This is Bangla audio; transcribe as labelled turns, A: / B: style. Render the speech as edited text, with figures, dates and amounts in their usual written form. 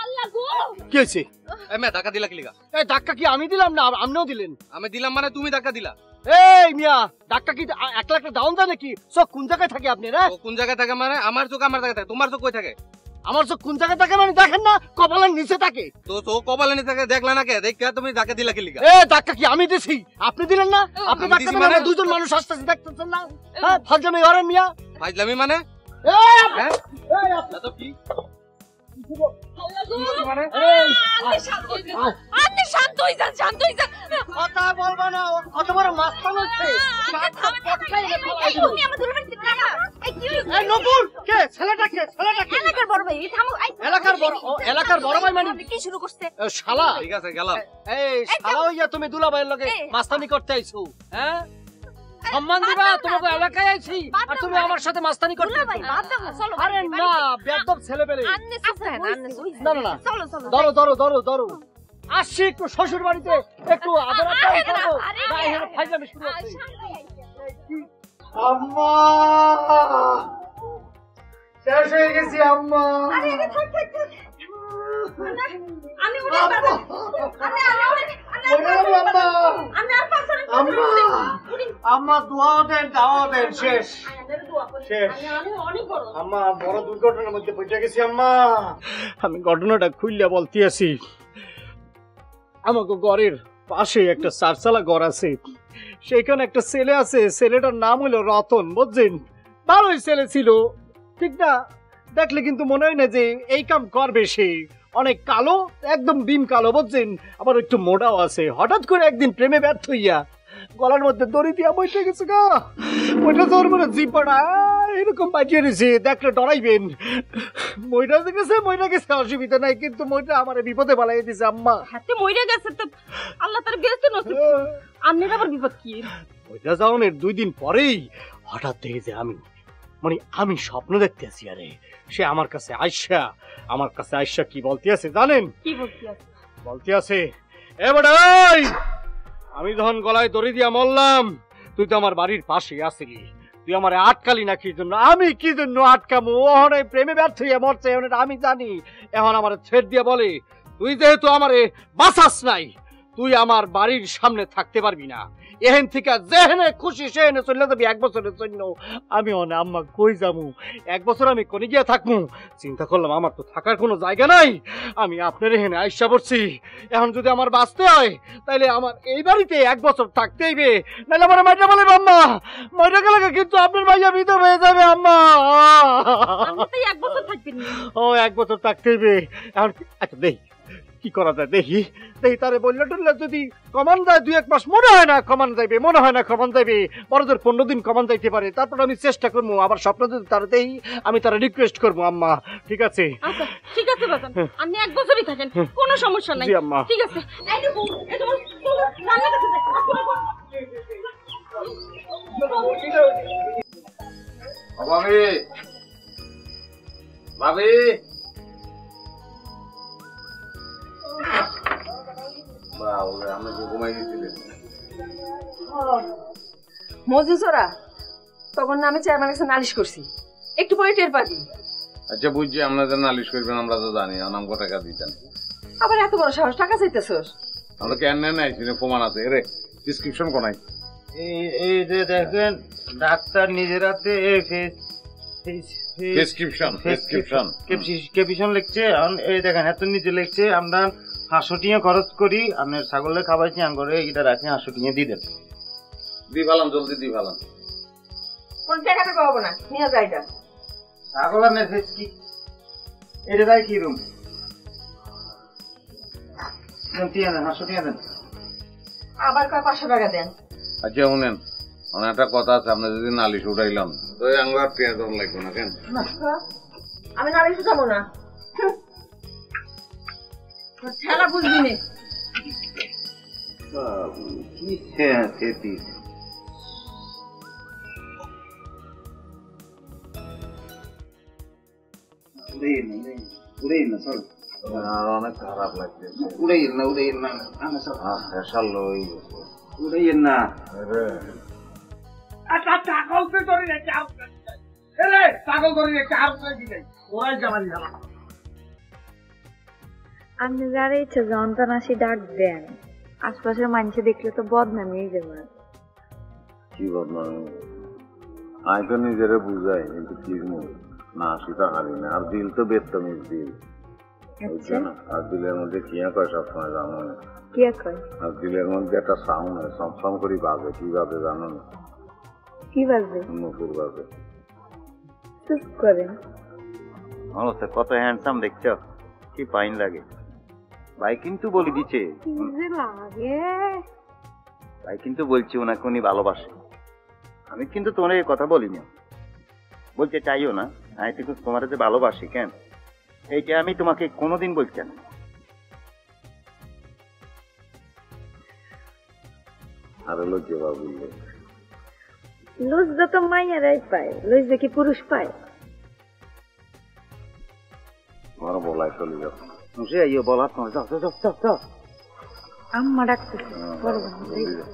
A: আল্লাহ গো
B: কি হইছে?
C: এই মে ধাক্কা দিলা কি লিগা?
B: এই ধাক্কা কি আমি দিলাম না আপনিও দিলেন?
C: আমি দিলাম মানে তুমি ধাক্কা দিলা।
B: এই মিয়া ধাক্কা কি একলা একটা ডাউন যায় নাকি? চোখ কোন জায়গায় থাকে আপনি রে?
C: ও কোন জায়গায় থাকে মানে? আমার চোখ আমার জায়গায় থাকে, তোমার চোখ কই থাকে?
B: আমার চোখ কোন জায়গায় থাকে মানে দেখেন না, কপালের নিচে থাকে।
C: তো চোখ কপালে নিচে থাকে দেখলা না কে? দেখা তুমি ধাক্কা দিলা কি লিগা?
B: ধাক্কা কি আমি দিছি? আপনি দিলেন না? আপনি ধাক্কা দিলেন, আমরা দুজন মানুষ আসতেছি দেখতেছেন না? হ্যাঁ ফাজলামি করেন মিয়া।
C: ফাজলামি মানে?
B: হ্যাঁ
C: তো কি?
A: আপনি শান্ত হয়ে যান, শান্ত হয়ে যান।
B: কথা বলবা না, অত বড় মাস্তান হচ্ছে। এলাকার বড় ভাই মানে
A: কি শুরু করছে?
B: শালা।
C: ঠিক আছে গেলাম।
B: এই শালা হইয়া তুমি দুলাভাইয়ের লগে মাস্তানি করতে আইছো? হ্যাঁ সম্মান দিবা, তোমাকে এলাকায় আইছি আর তুমি আমার সাথে মাস্তানি করতে আইছো? আরে না বেয়াদব ছেলে পেলে। না না না ধরো ধরো ধরো ধরো, আসছি একটু শ্বশুর বাড়িতে, একটু আদর আপ্যায়ন করবো। না এখানে ফাইজলামি শুরু হচ্ছে। আম্মা শেষ হয়ে গেছি আম্মা। আম্মা দোয়া দেন, দাওয়া দেন, শেষ শেষ। আম্মা বড় দুর্ঘটনার মধ্যে পড়ে গেছি আম্মা। আমি ঘটনাটা খুললে বলতে আছি। আমাকে ঘরের পাশে একটা চারচালা ঘর আছে, সেখানে একটা ছেলে আছে, ছেলেটার নাম হলো রতন, বুঝছেন? ভালোই ছেলে ছিল, ঠিক না? দেখলে কিন্তু মনে হয় না যে এই কাম করবে সে। অনেক কালো, একদম ডিম কালো, বুঝছেন? আবার একটু মোটাও আছে। হঠাৎ করে একদিন প্রেমে ব্যর্থ হইয়া গলার মধ্যে দড়ি দিয়া বসে গেছে গা। ওইটা তোর মনে জিপাটা এরকম বাজিয়ে দিছে, দেখলে ডরাইবেন। মইটা গেছে অসুবিধা নাই, কিন্তু মইটা আমার বিপদে বালাই দিছে আম্মা।
A: হাতে মইরা গেছে তো আল্লাহ তার বেহেশতে নসিব। আমনের আবার বিপদ কি?
B: ওইটা যাওয়ার 2 দিন পরেই হঠাৎ দেখে যে আমি স্বপ্ন দেখতে আছি। আরে সে আমার কাছে আয়শা কি বলতে আছে জানেন?
A: কি বলতে আছে?
B: বলতে আছে, এ বেটা আমি যখন গলায় দড়ি দিয়া মরলাম, তুই তো আমার বাড়ির পাশে আসিলি, তুই আমার আটকালি না কি জন্য? আমি কি জন্য আটকামু? ওখানে প্রেমে ব্যর্থ হইয়া মরছে, আমি জানি। এখন আমার ছেড় দিয়ে বলে, তুই যেহেতু আমারে বাঁচাস নাই, তুই আমার বাড়ির সামনে থাকতে পারবি না। এহেন থেকে যেহেনে খুশি সেহেনে চলে যাবি 1 বছরের জন্য। আমি অনে আম্মা কই যামু? 1 বছর আমি কোনে গিয়া থাকমু? চিন্তা করলাম আমার তো থাকার কোনো জায়গা নাই, আমি আপনার এখানে আইসা পড়ছি। এখন যদি আমার বাঁচতে হয় তাইলে আমার এই বাড়িতে 1 বছর থাকতে হইবে, নাহলে আমার মাইটা বলে আম্মা মাইটা গেলে কিন্তু আপনার ভাইয়া বিধবা হয়ে যাবে আম্মা।
A: আপনি তো 1 বছর থাকবেন।
B: ও 1 বছর থাকতে হইবে। এখন আচ্ছা কি করা যায় দেখি তারে বললে টললে যদি কমান যায় 2-1 মাস, মনে হয় না কমান যাইবে, বড়দের 15 দিন কমান যাইতে পারে। তারপর আমি চেষ্টা করবো, আবার স্বপ্ন যদি তারা দেই আমি তারা রিকোয়েস্ট করবো আম্মা। ঠিক আছে?
A: আচ্ছা ঠিক আছে বাজান, আপনি 1 বছরই থাকেন, কোনো সমস্যা নাই।
B: জি আম্মা।
A: ঠিক আছে। এই দেখো রান্না করতে দেখ।
C: ভাবি
D: মজুসরা তখন নামে চেয়ারম্যানের কাছে নালিশ করছি, একটু পরে টের পাবি।
E: আচ্ছা বুঝছি, আপনাদের নালিশ করবেন আমরা তো জানি, আমাকে টাকা দিতেন।
D: আবার এত বড় সাহস, টাকা চাইতেছস?
E: আমরা কেন নাই প্রমাণ আছে রে, প্রেসক্রিপশন কোনাই?
F: এই যে দেখেন ডাক্তার নিজের হাতে প্রেসক্রিপশন লিখছে। এই দেখেন এত নিচে লিখছে, আমরা 500 টাকা খরচ করি, আপনার ছাগলের খাবাইছি আঙ্গরে, এটা রাখি 500 টাকা দিয়ে দেন।
E: দি ভালাম, জলদি দি ভালাম।
D: কোন টাকাটা কব না, নিয়ে যাই এটা।
F: ছাগল আর নেফেস কি এটা রাই কি রুম দেন, 500 টাকা দেন।
D: আবার কয় 500 টাকা দেন।
E: আচ্ছা শুনেন, অনেক একটা কথা আছে, আপনার যদি নালিশ উঠাইলাম তো আঙ্গার পেঁয়াজ লাগবে না কেন?
D: আমি নালিশ উঠাবো না, ঠেলা বুঝবি না।
F: কি সেটি উড়েই না চল,
E: অনেক খারাপ লাগছে।
F: উড়েই না উড়েই না।
B: ছাগল তো ধরে রেখে ছাগল ধরে একটা আর দিলাই ওরাই জামালি জামা
G: আপনি যারা ইচ্ছা যন্ত্রণাসী ডাক দেন, আশপাশের মানুষ দেখলে তো বদনামি হয়ে যাবে।
E: কি বদনামি? আমি তো নিজেরে বুঝাই, কিন্তু কি না সেটা হারি না। আর দিল তো বেতমিজ দিল, বুঝছো না? আর দিলের মধ্যে কিয়া কয় সবসময় জানো না?
G: কি কয়?
E: আর দিলের মধ্যে একটা সাউন্ড হয়, সম করে বাজে। কি বাজে জানো না?
G: কি বাজে?
E: নুপুর বাজে।
G: চুপ করেন।
F: মানুষ কত হ্যান্ডসাম দেখছো, কি ফাইন লাগে। ভাই কিন্তু বলে দিচ্ছে,
G: কি যে লাগে।
F: ভাই কিন্তু বলছি ওনাকে উনি ভালোবাসে। আমি কিন্তু তোমার এই কথা বলিনি, বলতে চাইও না। আমি কিন্তু তোমার যে ভালোবাসি কেন, এইটা আমি তোমাকে কোনোদিন বলছি না।
E: আর লজ্জা বা বললে
G: লজ্জা তো মাইয়ারাই পায়, লজ্জা কি পুরুষ পায়?
E: তোমার বলাই চলে যাও।
F: মুসে আইও বলা তোমার, যাও যাও যাও যাও।
G: আম্মা ডাকতেছে।
E: হ্যাঁ,
G: বড়
E: বলে যাও।